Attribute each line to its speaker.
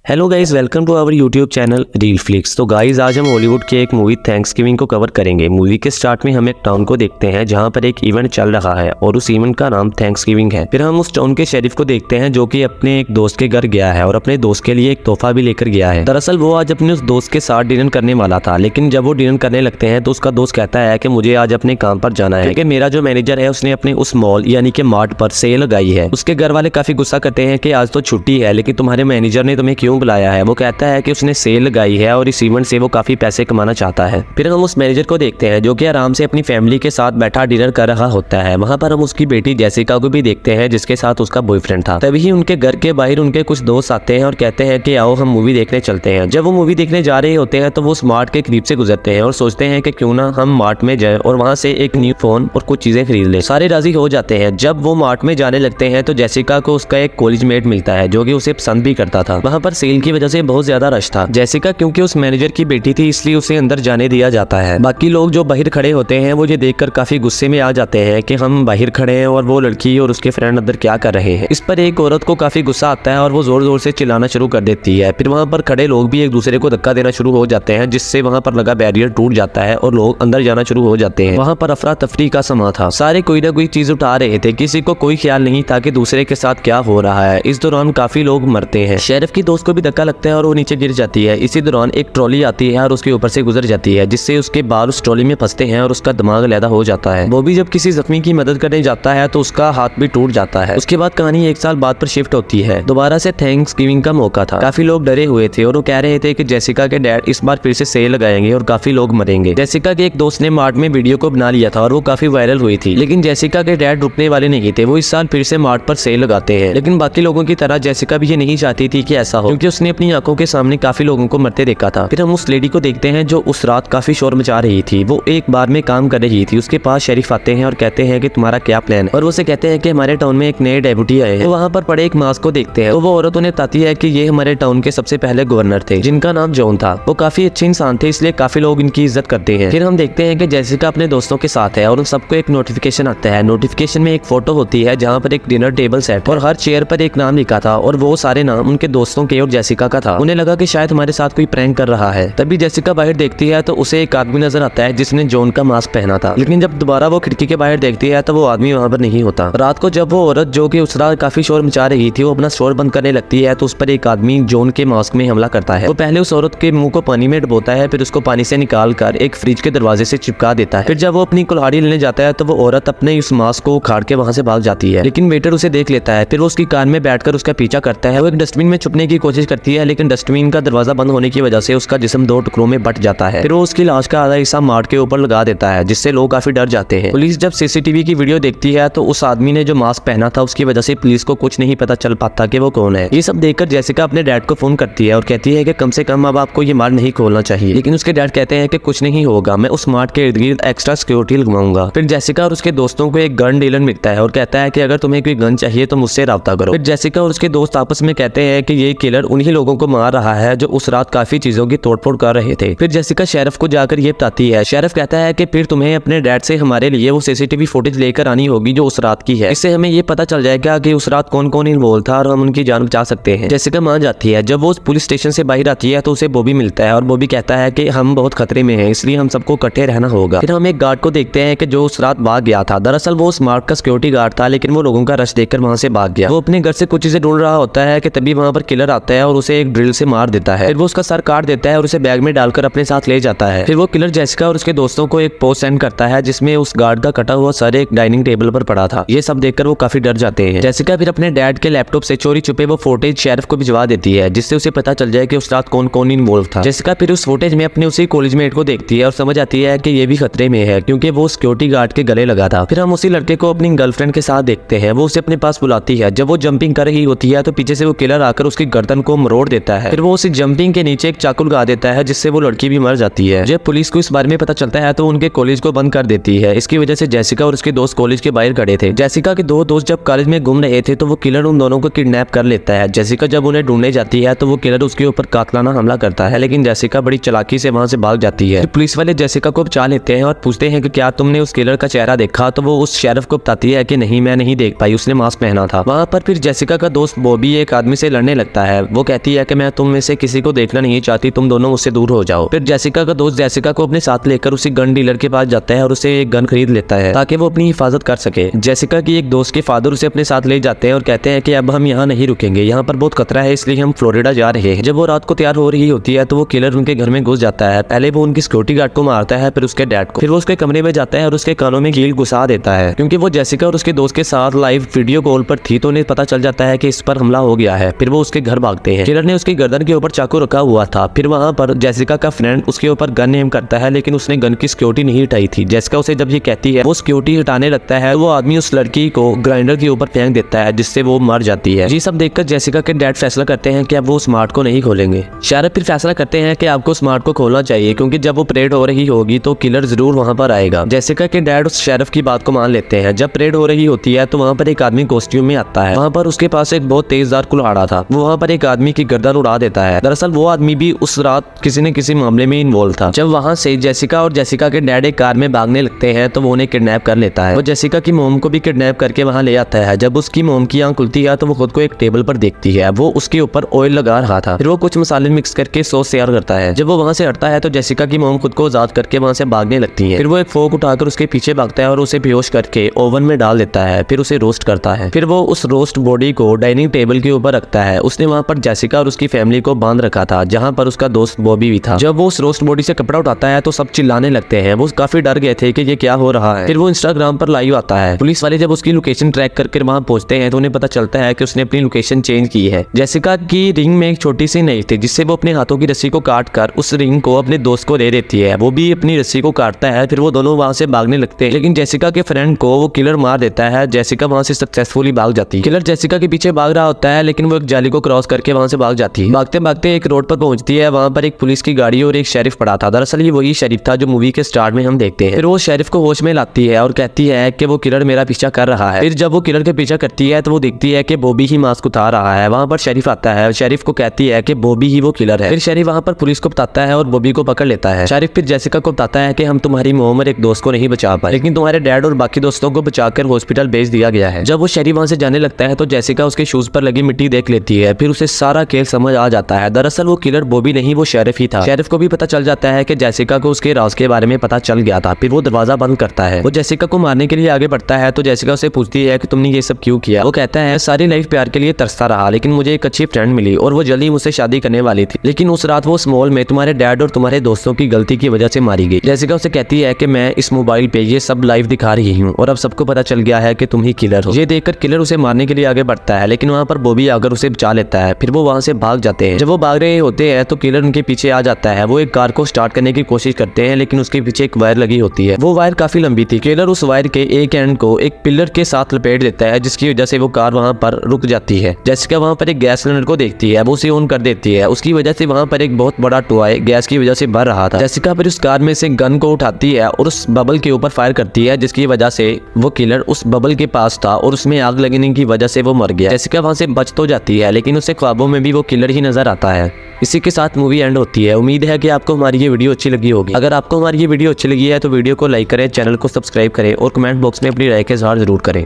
Speaker 1: Hello guys, welcome to our YouTube channel Reel Flicks. तो guys, आज हम Hollywood के एक मूवी थैंक्सगिविंग को कवर करेंगे। मूवी के स्टार्ट में हम एक टाउन को देखते हैं जहां पर एक इवेंट चल रहा है और उस इवेंट का नाम थैंक्सगिविंग है। फिर हम उस टाउन के शेरिफ को देखते हैं जो कि अपने एक दोस्त के घर गया है और अपने दोस्त के लिए एक तोहफा भी लेकर गया है। दरअसल वो आज अपने उस दोस्त के साथ डिनर करने वाला था, लेकिन जब वो डिनर करने लगते हैं तो उसका दोस्त कहता है कि मुझे आज अपने काम पर जाना है क्योंकि मेरा जो मैनेजर है उसने अपने उस मॉल यानी कि मार्ट पर सेल लगाई है। उसके घर वाले काफी गुस्सा करते हैं कि आज तो छुट्टी है, लेकिन तुम्हारे मैनेजर ने तुम्हें क्यों बुलाया है। वो कहता है कि उसने सेल लगाई है और इस इवेंट से वो काफी पैसे कमाना चाहता है। फिर हम उस मैनेजर को देखते हैं जो कि आराम से अपनी फैमिली के साथ बैठा डिनर कर रहा होता है। वहां पर हम उसकी बेटी जेसिका को भी देखते हैं जिसके साथ उसका बॉयफ्रेंड था। तभी उनके घर के बाहर उनके कुछ दोस्त आते हैं और कहते हैं कि आओ हम मूवी देखने चलते हैं। जब वो मूवी देखने जा रहे होते हैं तो वो उस मार्ट के करीब से गुजरते हैं और सोचते हैं कि क्यों ना हम मार्ट में जाएं और वहां से एक न्यू फोन और कुछ चीजें खरीद लें। सारे राजी हो जाते हैं। जब वो मार्ट में जाने लगते हैं तो जेसिका को उसका एक कॉलेज मेट मिलता है जो कि उसे पसंद भी करता था। वहां पर सेल की वजह से बहुत ज्यादा रश था। जेसिका क्योंकि उस मैनेजर की बेटी थी इसलिए उसे अंदर जाने दिया जाता है। बाकी लोग जो बाहर खड़े होते हैं वो ये देखकर काफी गुस्से में आ जाते हैं कि हम बाहर खड़े हैं और वो लड़की और उसके फ्रेंड अंदर क्या कर रहे हैं। इस पर एक औरत को काफी गुस्सा आता है और वो जोर जोर से चिल्लाना शुरू कर देती है। फिर वहां पर खड़े लोग भी एक दूसरे को धक्का देना शुरू हो जाते हैं जिससे वहां पर लगा बैरियर टूट जाता है और लोग अंदर जाना शुरू हो जाते हैं। वहां पर अफरा तफरी का समा था। सारे कोई ना कोई चीज उठा रहे थे, किसी को कोई ख्याल नहीं था कि दूसरे के साथ क्या हो रहा है। इस दौरान काफी लोग मरते हैं। शेरिफ की दोस्त को भी धक्का लगता है और वो नीचे गिर जाती है। इसी दौरान एक ट्रॉली आती है और उसके ऊपर से गुजर जाती है जिससे उसके बाल उस ट्रॉली में फंसते हैं और उसका दिमाग लैदा हो जाता है। वो भी जब किसी जख्मी की मदद करने जाता है तो उसका हाथ भी टूट जाता है। उसके बाद कहानी एक साल बाद पर शिफ्ट होती है। दोबारा से थैंक्सगिविंग का मौका था। काफी लोग डरे हुए थे और वो कह रहे थे कि जेसिका के डैड इस बार फिर से सेल लगाएंगे और काफी लोग मरेंगे। जेसिका के एक दोस्त ने मार्ट में वीडियो को बना लिया था और वो काफी वायरल हुई थी, लेकिन जेसिका के डैड रुकने वाले नहीं थे। वो इस साल फिर से मार्ट पर सेल लगाते हैं, लेकिन बाकी लोगों की तरह जेसिका भी ये नहीं चाहती थी कि ऐसा हो, क्योंकि उसने अपनी आंखों के सामने काफी लोगों को मरते देखा था। फिर हम उस लेडी को देखते हैं जो उस रात काफी शोर मचा रही थी। वो एक बार में काम कर रही थी। उसके पास शेरिफ आते हैं और कहते हैं कि तुम्हारा क्या प्लान है, और वो उसे कहते हैं कि हमारे टाउन में एक नए डेप्यूटी आए हैं। तो वहाँ पर पड़े एक मास्क को देखते हैं तो वो औरत उन्हें बताती है कि ये हमारे टाउन के सबसे पहले गवर्नर थे जिनका नाम जॉन था। वो काफी अच्छे इंसान थे इसलिए काफी लोग इनकी इज्जत करते हैं। फिर हम देखते हैं कि जेसिका अपने दोस्तों के साथ है और उन सबको एक नोटिफिकेशन आता है। नोटिफिकेशन में एक फोटो होती है जहाँ पर एक डिनर टेबल सेट और हर चेयर पर एक नाम लिखा था और वो सारे नाम उनके दोस्तों के और जेसिका का था। उन्हें लगा कि शायद हमारे साथ कोई प्रैंक कर रहा है। तभी जेसिका बाहर देखती है तो उसे एक आदमी नजर आता है जिसने जॉन का मास्क पहना था, लेकिन जब दोबारा वो खिड़की के बाहर देखती है तो वो आदमी वहाँ पर नहीं होता। रात को जब वो औरत जो कि उस रात काफी शोर मचा रही थी वो अपना स्टोर बंद करने लगती है तो उस पर एक आदमी जॉन के मास्क में हमला करता है। वो पहले उस औरत के मुंह को पानी में डुबोता है, फिर उसको पानी से निकाल कर एक फ्रिज के दरवाजे से चिपका देता है। फिर जब वो अपनी कुल्हाड़ी लेने जाता है तो वो औरत अपने उस मास्क को उखाड़ के वहाँ से भाग जाती है, लेकिन वेटर उसे देख लेता है। फिर वो उसकी कार में बैठकर उसका पीछा करता है। वो एक डस्टबिन में छुपने की कोशिश करती है, लेकिन डस्टबिन का दरवाजा बंद होने की वजह से उसका जिस्म दो टुकड़ों में बट जाता है। फिर वो उसकी लाश का आधा हिस्सा मार्ट के ऊपर लगा देता है जिससे लोग काफी डर जाते हैं। पुलिस जब सीसीटीवी की वीडियो देखती है तो उस आदमी ने जो मास्क पहना था उसकी वजह से पुलिस को कुछ नहीं पता चल पाता कि वो कौन है। ये सब देखकर जेसिका अपने डैड को फोन करती है और कहती है कि कम से कम अब आपको ये मार्ट नहीं खोलना चाहिए, लेकिन उसके डैड कहते हैं कि कुछ नहीं होगा, मैं उस मार्ट के इर्द गिर्द एक्स्ट्रा सिक्योरिटी लगवाऊंगा। फिर जेसिका और उसके दोस्तों को एक गन डीलर मिलता है और कहता है कि अगर तुम्हें कोई गन चाहिए तो मुझसे राब्ता करो। फिर जेसिका और उसके दोस्त आपस में कहते हैं कि ये किलर उन्हीं लोगों को मार रहा है जो उस रात काफी चीजों की तोड़फोड़ कर रहे थे। फिर जेसिका शेरिफ को जाकर ये बताती है। शेरिफ कहता है कि फिर तुम्हें अपने डैड से हमारे लिए वो सीसीटीवी फुटेज लेकर आनी होगी जो उस रात की है। इससे हमें ये पता चल जाएगा कि उस रात कौन कौन इन्वॉल्व था और हम उनकी जान बचा सकते हैं। जेसिका मान जाती है। जब वो पुलिस स्टेशन से बाहर आती है तो उसे बॉबी मिलता है और बॉबी कहता है कि हम बहुत खतरे में हैं इसलिए हम सबको इकट्ठे रहना होगा। फिर हम एक गार्ड को देखते हैं कि जो उस रात भाग गया था। दरअसल वो उस मार्ट का सिक्योरिटी गार्ड था, लेकिन वो लोगों का रश देखकर वहां से भाग गया। वो अपने घर से कुछ चीजें ढूंढ रहा होता है कि तभी वहां पर किलर आता है और उसे एक ड्रिल से मार देता है। फिर वो उसका सर काट देता है और उसे बैग में डालकर अपने साथ ले जाता है। फिर वो किलर जेसिका और उसके दोस्तों को एक पोस्ट सेंड करता है जिसमें उस गार्ड का कटा हुआ सर एक डाइनिंग टेबल पर पड़ा था। ये सब देखकर वो काफी डर जाते हैं। जेसिका फिर अपने डैड के लैपटॉप से चोरी छुपे वो फुटेज शेरिफ को भिजवा देती है जिससे उसे पता चल जाए कि उस रात कौन कौन इन्वॉल्व था। जेसिका फिर उस फुटेज में अपने उसी कॉलेज मेट को देखती है और समझ आती है कि ये भी खतरे में है क्योंकि वो सिक्योरिटी गार्ड के गले लगा था। फिर हम उसी लड़के को अपनी गर्लफ्रेंड के साथ देखते हैं। वो उसे अपने पास बुलाती है। जब वो जंपिंग कर रही होती है तो पीछे से वो किलर आकर उसकी गर्दन को मरोड़ देता है। फिर वो उसी जंपिंग के नीचे एक चाकू लगा देता है जिससे वो लड़की भी मर जाती है। जब पुलिस को इस बारे में पता चलता है तो उनके कॉलेज को बंद कर देती है। इसकी वजह से जेसिका और उसके दोस्त कॉलेज के बाहर खड़े थे। जेसिका के दो दोस्त जब कॉलेज में घूम रहे थे तो वो किलर उन दोनों को किडनैप कर लेता है। जेसिका जब उन्हें ढूंढने जाती है तो वो किलर उसके ऊपर कातलाना हमला करता है, लेकिन जेसिका बड़ी चालाकी से वहां से भाग जाती है। पुलिस वाले जेसिका को बचा लेते हैं और पूछते हैं कि क्या तुमने उस किलर का चेहरा देखा। तो वो उस शेरिफ को बताती है कि नहीं, मैं नहीं देख पाई, उसने मास्क पहना था। वहां पर फिर जेसिका का दोस्त बॉबी एक आदमी से लड़ने लगता है। वो कहती है कि मैं तुम में से किसी को देखना नहीं चाहती, तुम दोनों मुझसे दूर हो जाओ। फिर जेसिका का दोस्त जेसिका को अपने साथ लेकर उसी गन डीलर के पास जाता है और उसे एक गन खरीद लेता है ताकि वो अपनी हिफाजत कर सके। जेसिका की एक दोस्त के फादर उसे अपने साथ ले जाते हैं और कहते हैं कि अब हम यहाँ नहीं रुकेंगे, यहाँ पर बहुत खतरा है, इसलिए हम फ्लोरिडा जा रहे हैं। जब वो रात को तैयार हो रही होती है तो वो किलर उनके घर में घुस जाता है। पहले वो उनकी सिक्योरिटी गार्ड को मारता है, फिर उसके डैड को। फिर वो उसके कमरे में जाता है और उसके कानों में कील घुसा देता है। क्योंकि वो जेसिका और उसके दोस्त के साथ लाइव वीडियो कॉल पर थी तो उन्हें पता चल जाता है कि इस पर हमला हो गया है। फिर वो उसके घर भागते हैं। किलर ने उसकी गर्दन के ऊपर चाकू रखा हुआ था। फिर वहाँ पर जेसिका का फ्रेंड उसके ऊपर गन एम करता है, लेकिन उसने गन की सिक्योरिटी नहीं हटाई थी। जेसिका उसे जब ये कहती है वो सिक्योरिटी हटाने लगता है, वो आदमी उस लड़की को ग्राइंडर के ऊपर फेंक देता है जिससे वो मर जाती है। ये सब देखकर जेसिका के डैड फैसला करते हैं कि अब वो स्मार्ट को नहीं खोलेंगे। शेरिफ फिर फैसला करते हैं कि आपको स्मार्ट को खोलना चाहिए क्योंकि जब वो परेड हो रही होगी तो किलर जरूर वहाँ पर आएगा। जेसिका के डैड उस शेरिफ की बात को मान लेते हैं। जब परेड हो रही होती है तो वहाँ पर एक आदमी कॉस्ट्यूम में आता है। वहाँ पर उसके पास एक बहुत तेजदार कुल्हाड़ा था। वो वहाँ पर एक आदमी की गर्दन उड़ा देता है। दरअसल वो आदमी भी उस रात किसी न किसी मामले में इन्वॉल्व था। जब वहाँ से जेसिका और जेसिका के डैड एक कार में भागने लगते हैं तो वो उन्हें किडनैप कर लेता है। वो जेसिका की मोम को भी किडनैप करके वहाँ ले आता है। जब उसकी मोम की आंख खुलती है तो वो खुद को एक टेबल पर देखती है। वो उसके ऊपर ऑयल लगा रहा था। फिर वो कुछ मसाले मिक्स करके सॉस तैयार करता है। जब वो वहाँ से हटता है तो जेसिका की मोम खुद को आजाद करके वहाँ से भागने लगती है। फिर वो एक फोक उठाकर उसके पीछे भागता है और उसे बेहोश करके ओवन में डाल देता है। फिर उसे रोस्ट करता है। फिर वो उस रोस्ट बॉडी को डाइनिंग टेबल के ऊपर रखता है। उसने वहाँ पर जेसिका और उसकी फैमिली को बांध रखा था जहाँ पर उसका दोस्त बॉबी भी था। जब वो उस रोस्ट बॉडी से कपड़ा उठाता है तो सब चिल्लाने लगते हैं। वो काफी डर गए थे कि ये क्या हो रहा है। फिर वो इंस्टाग्राम पर लाइव आता है। पुलिस वाले जब उसकी लोकेशन ट्रैक करके वहाँ पहुंचते हैं तो उन्हें पता चलता है कि उसने अपनी लोकेशन चेंज की है। जेसिका की रिंग में एक छोटी सी नई थी जिससे वो अपने हाथों की रस्सी को काट कर उस रिंग को अपने दोस्त को दे देती है। वो भी अपनी रस्सी को काटता है। फिर वो दोनों वहाँ से भागने लगते हैं, लेकिन जेसिका के फ्रेंड को वो किलर मार देता है। जेसिका वहाँ से सक्सेसफुली भाग जाती है। किलर जेसिका के पीछे भाग रहा होता है, लेकिन वो एक जाली को क्रॉस करके वहाँ से भाग जाती है। भागते भागते एक रोड पर पहुंचती है। वहाँ पर एक पुलिस की गाड़ी और एक शेरिफ पड़ा था। दरअसल ये वही शेरिफ था जो मूवी के स्टार्ट में हम देखते हैं। फिर वो शेरिफ को होश में लाती है और कहती है कि वो किलर मेरा पीछा कर रहा है। फिर जब वो किलर के पीछा करती है तो वो देखती है कि बॉबी ही मास्क उतार रहा है। वहाँ पर शेरिफ आता है। शेरिफ को कहती है कि बॉबी ही वो किलर है। फिर शेरिफ वहाँ पर पुलिस को बताता है और बॉबी को पकड़ लेता है। शेरिफ फिर जेसिका को बताता है कि हम तुम्हारी मोम और एक दोस्त को नहीं बचा पाए, लेकिन तुम्हारे डैड और बाकी दोस्तों को बचाकर हॉस्पिटल भेज दिया गया है। जब वो शेरिफ वहाँ से जाने लगता है तो जेसिका उसके शूज पर लगी मिट्टी देख लेती है। फिर उसे सारा खेल समझ आ जाता है। दरअसल वो किलर बॉबी नहीं, वो शेरिफ ही था। शेरिफ को भी पता चल जाता है कि जेसिका को उसके राज के बारे में पता चल गया था। फिर वो दरवाजा बंद करता है। वो जेसिका को मारने के लिए आगे बढ़ता है तो जेसिका उसे पूछती है कि तुमने ये सब क्यों किया। वो कहता है सारी लाइफ प्यार के लिए तरसता रहा, लेकिन मुझे एक अच्छी फ्रेंड मिली और वो जल्दी मुझसे शादी करने वाली थी, लेकिन उस रात वो स्मॉल में तुम्हारे डैड और तुम्हारे दोस्तों की गलती की वजह से मारी गई। जेसिका उसे कहती है कि मैं इस मोबाइल पे ये सब लाइव दिखा रही हूँ और अब सबको पता चल गया है कि तुम ही किलर हो। ये देखकर किलर उसे मारने के लिए आगे बढ़ता है, लेकिन वहाँ पर बॉबी आकर उसे बचा लेता है। फिर वो वहाँ से भाग जाते हैं। जब वो भाग रहे होते हैं तो किलर उनके पीछे आ जाता है। वो एक कार को स्टार्ट करने की कोशिश करते हैं, लेकिन उसके पीछे एक वायर लगी होती है। वो वायर काफी लंबी थी। किलर उस वायर के एक एंड को एक पिलर के साथ लपेट देता है, जिसकी वजह से वो कार वहाँ पर रुक जाती है। जेसिका वहाँ पर एक गैस सिलेंडर को देखती है। वो उसे ऑन कर देती है। उसकी वजह से वहाँ पर एक बहुत बड़ा टॉय गैस की वजह से भर रहा था। जेसिका फिर उस कार में से गन को उठाती है और उस बबल के ऊपर फायर करती है, जिसकी वजह से वो किलर उस बबल के पास था और उसमें आग लगने की वजह से वो मर गया। जेसिका वहाँ से बच तो जाती है, लेकिन उसे ख्वाबों में भी वो किलर ही नजर आता है। इसी के साथ मूवी एंड होती है। उम्मीद है कि आपको हमारी ये वीडियो अच्छी लगी होगी। अगर आपको हमारी ये वीडियो अच्छी लगी है तो वीडियो को लाइक करें, चैनल को सब्सक्राइब करें और कमेंट बॉक्स में अपनी राय के इज़हार जरूर करें।